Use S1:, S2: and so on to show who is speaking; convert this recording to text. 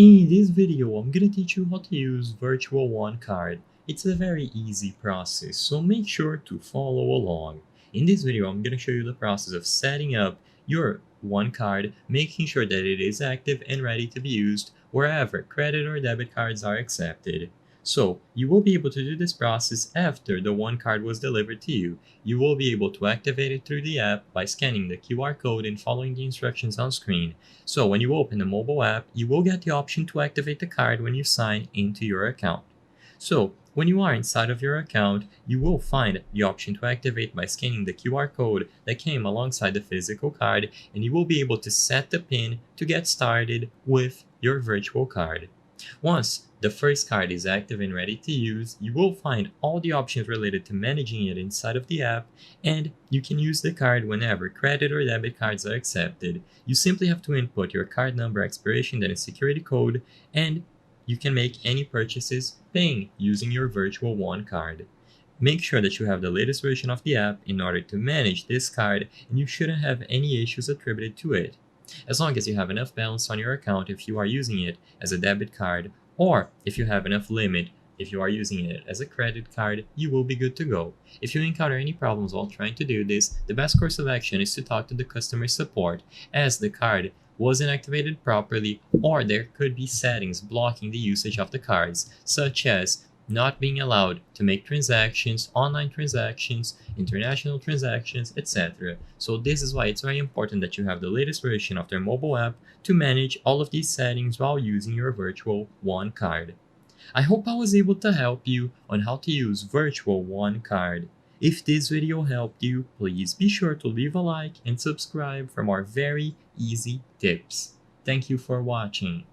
S1: In this video, I'm gonna teach you how to use Virtual One Card. It's a very easy process, so make sure to follow along. In this video, I'm gonna show you the process of setting up your One Card, making sure that it is active and ready to be used wherever credit or debit cards are accepted. So, you will be able to do this process after the One Card was delivered to you. You will be able to activate it through the app by scanning the QR code and following the instructions on screen. So when you open the mobile app, you will get the option to activate the card when you sign into your account. So when you are inside of your account, you will find the option to activate by scanning the QR code that came alongside the physical card, and you will be able to set the PIN to get started with your virtual card. Once the first card is active and ready to use, you will find all the options related to managing it inside of the app, and you can use the card whenever credit or debit cards are accepted. You simply have to input your card number, expiration date, and security code, and you can make any purchases paying using your Virtual One card. Make sure that you have the latest version of the app in order to manage this card, and you shouldn't have any issues attributed to it. As long as you have enough balance on your account if you are using it as a debit card, or if you have enough limit if you are using it as a credit card, you will be good to go. If you encounter any problems while trying to do this, the best course of action is to talk to the customer support, as the card wasn't activated properly, or there could be settings blocking the usage of the cards, such as not being allowed to make transactions, online transactions, international transactions, etc. So this is why it's very important that you have the latest version of their mobile app to manage all of these settings while using your Virtual One card. I hope I was able to help you on how to use Virtual One card. If this video helped you, please be sure to leave a like and subscribe for more very easy tips. Thank you for watching.